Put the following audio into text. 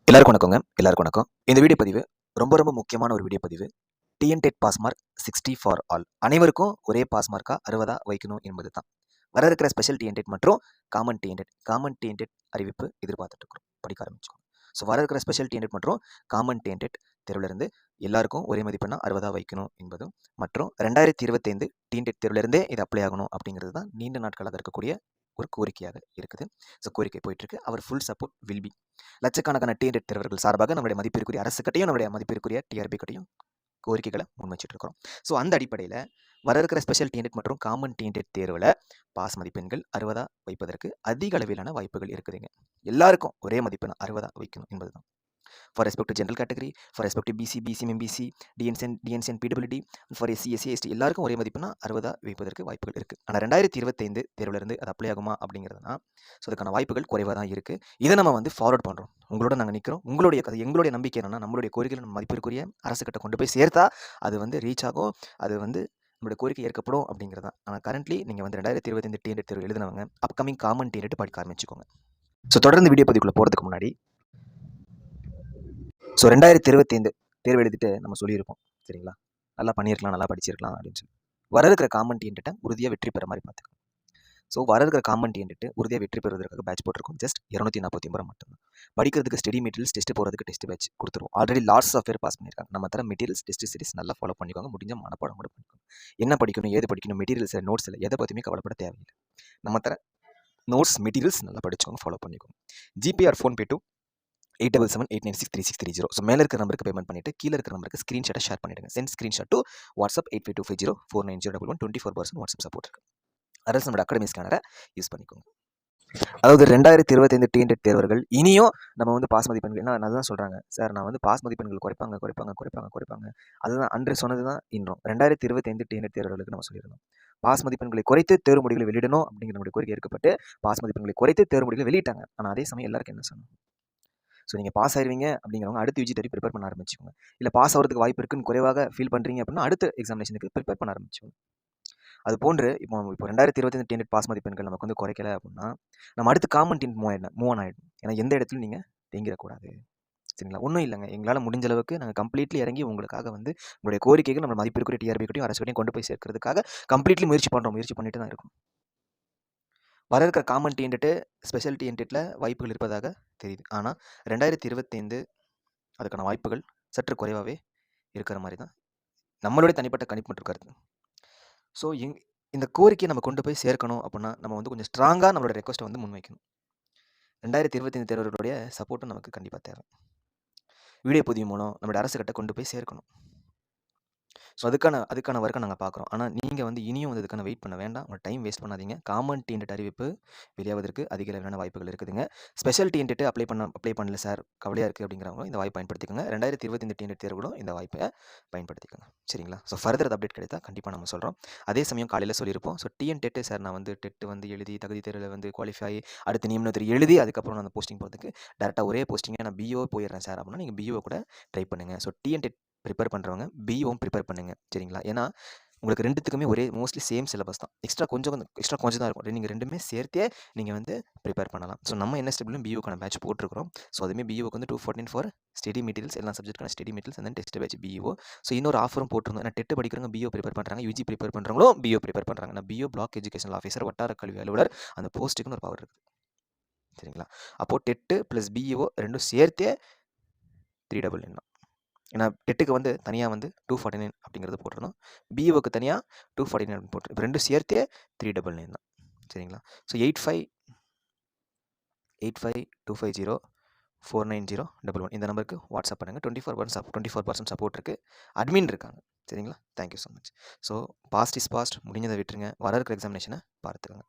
எல்லாருக்கும் வணக்கங்க. எல்லாருக்கும் வணக்கம். இந்த வீடியோ பதிவு ரொம்ப முக்கியமான ஒரு வீடியோ பதிவு. TNTET pass mark 60 for all. அனைவருக்கும் ஒரே பாஸ் மார்க்கா 60 வைக்கணும் என்பது தான். வர இருக்கிற ஸ்பெஷல் டிஎன்டெட் மற்றும் காமன் டிஎன்டெட் அறிவிப்பு எதிர்பார்த்துட்டு இருக்கிறோம். படிக்க ஆரம்பிச்சோம். ஸோ வர இருக்கிற ஸ்பெஷல் டிஎன்டெட் மற்றும் காமன் டிஎன்டெட் தேர்விலிருந்து எல்லாருக்கும் ஒரே மதிப்பெண்ணா 60 வைக்கணும் என்பதும் மற்றும் 2025 டிஎன்டெட் தேர்விலிருந்தே இது அப்ளை ஆகணும் அப்படிங்கிறது தான் நீண்ட நாட்களாக இருக்கக்கூடிய ஒரு கோரிக்கையாக இருக்குது. ஸோ கோரிக்கை போயிட்டு இருக்கு. அவர் ஃபுல் சப்போர்ட் வில் பி. லட்சக்கணக்கான டிஎன்டெட் தேர்வர்கள் சார்பாக நம்முடைய மதிப்பிற்குரிய அரசுக்கிட்டையும் நம்முடைய மதிப்பிற்குரிய டிஆர்பி கிட்டையும் கோரிக்கைகளை முன்வச்சிட்டு இருக்கிறோம். ஸோ அந்த அடிப்படையில் வர இருக்கிற ஸ்பெஷல் டிஎன்டெட் மற்றும் காமன் டிஎன்டெட் தேர்வில் பாஸ் மதிப்பெண்கள் 60 வைப்பதற்கு அதிக அளவிலான வாய்ப்புகள் இருக்குதுங்க. எல்லாருக்கும் ஒரே மதிப்பெண் 60 வைக்கணும் என்பதுதான். For respect to general category, for respect to BC, MBC, டிஎன்சிஎன், பிடபிலிட்டி, ஃபார் எஸ்சி, எஸ்டி எல்லாருக்கும் ஒரே மதிப்பெண்ணா 60 வைப்பதற்கு வாய்ப்புகள் இருக்குது. ஆனால் 2025 தேர்விலிருந்து அது அப்ளை ஆகுமா அப்படிங்கிறதுனா ஸோ அதுக்கான வாய்ப்புகள் குறைவாக தான் இருக்குது. இதை நம்ம ஃபார்வர்ட் பண்ணுறோம். உங்களோட நாங்கள் நிற்கிறோம். உங்களுடைய கதை எங்களுடைய நம்பிக்கை என்னன்னா நம்மளுடைய கோரிக்கைகள் நம்ம மதிப்பிற்குரிய அரசுக்கிட்ட கொண்டு போய் சேர்த்தா அது ரீச் ஆகும். அது நம்மளுடைய கோரிக்கை ஏற்கப்படும் அப்படிங்கிறது தான். ஆனால் கரண்ட்லி நீங்கள் 2025 டிஎன்டெட் தேர்வு எழுதினவங்க அப்கமிங் காமன் டிஎன்டெட் படிக்க ஆரம்பிச்சுக்கோங்க. ஸோ தொடர்ந்து வீடியோ பதிவுக்குள்ளே போகிறதுக்கு முன்னாடி ஸோ 2025 தேர்வு எழுதிட்டு நம்ம சொல்லியிருப்போம் சரிங்களா, நல்லா பண்ணியிருக்கலாம், நல்லா படிச்சிருக்கலாம் அப்படின்னு சொல்லி. வர இருக்கிற காமன் டிஎன்டெட்டை உறுதியாக வெற்றி பெற மாதிரி பார்த்துக்கோங்க. ஸோ வர இருக்கிற காமன் டிஎன்டெட்டு உறுதியாக வெற்றி பெறுவதற்காக பேட்ச் போட்டிருக்கோம். ஜஸ்ட் 249 ரூபா மட்டும்தான். படிக்கிறதுக்கு ஸ்டடி மெட்டீரியல்ஸ், டெஸ்ட் போகிறதுக்கு டெஸ்ட் பேட்ச் கொடுத்துருவோம். ஆல்ரெடி லாட்ஸ் ஆஃப் பேர் பாஸ் பண்ணியிருக்காங்க. நம்ம தர மெட்டீரியல்ஸ், டெஸ்ட் சீரிஸ் நல்லா ஃபாலோ பண்ணிக்கோங்க. முடிஞ்ச மனப்பாடம் கூட பண்ணிக்கோங்க. என்ன படிக்கணும், ஏது படிக்கணும், மெட்டீரியல்ஸ், நோட்ஸில் எதை பற்றியுமே கவலைப்பட தேவையில்லை. நம்ம தர நோட்ஸ், மெட்டீரியல்ஸ் நல்லா படிச்சுக்கோங்க, ஃபாலோ பண்ணிக்கோங்க. GBR PhonePe to 8778963630. ஸோ மேலே இருக்கிற நம்பருக்கு பேமெண்ட் பண்ணிவிட்டு கீழே இருக்கிற நம்பருக்கு ஸ்க்ரீன்ஷாட்டை ஷேர் பண்ணிவிடுங்க. Sent screenshot to WhatsApp 8525049011 24% WhatsApp support இருக்குது. அரசு நம்மளோட அகாடமி ஸ்கேனரை யூஸ் பண்ணிக்கோங்க. அதாவது 2025 டிஎன்டெட் தேர்வர்கள் இனியும் நம்ம பாஸ் மதிப்பெண்கள் என்ன அதுதான் சொல்கிறாங்க சார், நான் பாஸ் மதிப்பெண்கள் குறைப்பாங்க. அதுதான் அன்று சொன்னது தான் இன்னும் 2025 டிஎன்டெட் தேர்வர்களுக்கு நம்ம சொல்லியிருந்தோம். பாஸ் மதிப்பெண்களை குறைத்து தேர்வு முடிவுகளை வெளியிடணும் அப்படிங்கிற நம்முடைய கோரிக்கை ஏற்கப்பட்டு பாஸ் மதிப்பெண்களை குறைத்து தேர்வு முடிவுகளை வெளியிட்டாங்க. ஆனால் அதே சமயம் எல்லாருக்கும் என்ன சொன்னோம், ஸோ நீங்கள் பாஸ் ஆயிருவீங்க அப்படிங்கிறவங்க அடுத்து யூஜி ப்ரிப்பேர் பண்ண ஆரம்பிச்சுக்கோங்க. இல்லை பாஸ் ஆகிறதுக்கு வாய்ப்பு இருக்குன்னு குறைவாக ஃபீல் பண்ணுறீங்க அப்படின்னா அடுத்த எக்ஸாமினேஷனுக்கு ப்ரிப்பேர் பண்ண ஆரம்பிச்சுக்கோங்க. அது போன்று இப்போ 2025 டிஎன்டெட் பாஸ் மதிப்பெண்கள் நமக்கு குறைக்கல அப்படின்னா நம்ம அடுத்து காமன் டிஎன்டெட் மூவ் ஆன் ஆகிடும். ஏன்னா எந்த இடத்துலையும் நீங்கள் தேங்கிடக்கூடாது சரிங்களா. ஒன்றும் இல்லைங்க, எங்களால் முடிஞ்ச அளவுக்கு நாங்கள் கம்ப்ளீட்லி இறங்கி உங்களுக்காக உங்களுடைய கோரிக்கைகள் நம்ம மதிப்பிற்குரிய டிஆர்பி கிட்டையும் அரசுகிட்டையும் கொண்டு போய் சேர்க்கறதுக்காக கம்ப்ளீட்லி முயற்சி பண்ணிட்டு தான் இருக்கும். வர இருக்கிற காமன் டிஎன்டெட்டு, ஸ்பெஷல் டிஎன்டெட்டில் வாய்ப்புகள் இருப்பதாக தெரியுது. ஆனால் 2025 அதுக்கான வாய்ப்புகள் சற்று குறைவாகவே இருக்கிற மாதிரி தான் நம்மளுடைய தனிப்பட்ட கணிப்பு மற்றும் கருத்து. ஸோ இந்த கோரிக்கையை நம்ம கொண்டு போய் சேர்க்கணும் அப்படின்னா நம்ம கொஞ்சம் ஸ்ட்ராங்காக நம்மளோட ரெக்வஸ்ட்டை முன்வைக்கணும். 2025 தேர்வர்களுடைய சப்போர்ட்டும் நமக்கு கண்டிப்பாக தேவை. வீடியோ பதிவு மூலம் நம்மளுடைய அரசுகிட்ட கொண்டு போய் சேர்க்கணும். ஸோ அதுக்கான ஒர்க்கை நாங்கள் பார்க்குறோம். ஆனால் நீங்கள் இனியும் இதுக்கான வெயிட் பண்ண வேண்டாம். உங்கள் டைம் வேஸ்ட் பண்ணாதீங்க. காமன் டிஎன்டெட் அறிவிப்பு வெளியாவதற்கு அதிக அளவிலான வாய்ப்புகள் இருக்குதுங்க. ஸ்பெஷல் டிஎன்டெட் அப்ளை பண்ணல சார், கவலையாக இருக்குது அப்படிங்கிறவங்க இந்த வாய்ப்பை பயன்படுத்திக்கோங்க. 2025 டிஎன்டெட் தேர்வுகளும் இந்த வாய்ப்பை பயன்படுத்திக்கோங்க சரிங்களா. ஸோ ஃபர்தர் அப்டேட் கிடைத்தா கண்டிப்பாக நம்ம சொல்கிறோம். அதே சமயம் காலையில் சொல்லியிருப்போம். ஸோ டிஎன்டெட் சார் நான் டெட் எழுதி தகுதி தேர்வில் குவாலிஃபை அடுத்து நியமனத்தில் எழுதி அதுக்கப்புறம் நான் போஸ்டிங் போகிறதுக்கு டேரெக்டாக ஒரே போஸ்டிங்காக நான் பிஓ போயிடுறேன் சார் அப்படின்னா நீங்கள் பிஓ கூட ட்ரை பண்ணுங்கள். ஸோ டிஎன்டெட் ப்ரிப்பேர் பண்ணுறவங்க பிஓவும் ப்ரிப்பேர் பண்ணுங்கள் சரிங்களா. ஏன்னா உங்களுக்கு ரெண்டுத்துக்குமே ஒரே மோஸ்ட்லி சேம் சிலபஸ் தான். எக்ஸ்ட்ரா கொஞ்சம் தான் இருக்கும். நீங்கள் ரெண்டுமே சேர்த்தே நீங்கள் ப்ரிப்பேர் பண்ணலாம். ஸோ நம்ம என்எஸ்டபிள்யூ பிஓக்கான பேட்ச் போட்டிருக்கிறோம். ஸோ அதுவுமே பிஓக்கு 214 ஃபார் ஸ்டடி மெட்டீரியல்ஸ், எல்லா சப்ஜெக்ட்டுக்கான study materials and test batch PO. So இன்னொரு ஆஃபரும் போட்டிருந்தோம். ஏன்னா டெட் படிக்கிறவங்க பிஓ ப்ரிப்பேர் பண்ணுறாங்க, யூஜி ப்ரிப்பேர் பண்ணுறவங்களும் பிஓ ப்ரிப்பேர் பண்ணுறாங்க. நான் பிஓ பிளாக் எஜுகேஷனல் ஆஃபீஸர், வட்டார கல்வி அலுவலர், அந்த போஸ்ட்டுக்குன்னு ஒரு பவர் இருக்குது சரிங்களா. அப்போது டெட்டு ப்ளஸ் பிஓ ரெண்டும் சேர்த்தே 399 தான். ஏன்னா டெட்டுக்கு தனியாக 249 அப்படிங்கிறது போட்டிருந்தோம். பிஓக்கு தனியாக 249 போட்டிருந்தோம். இப்போ ரெண்டும் சேர்த்தே 399 தான் சரிங்களா. ஸோ 8525049011 இந்த நம்பருக்கு வாட்ஸ்அப் பண்ணுங்கள். 24% சப்போர்ட் இருக்குது. அட்மின் இருக்காங்க சரிங்களா. Thank you so much. So past is past, முடிஞ்சதை விட்டுருங்க. வர இருக்கிற எக்ஸாமினேஷனை பார்த்துக்கோங்க.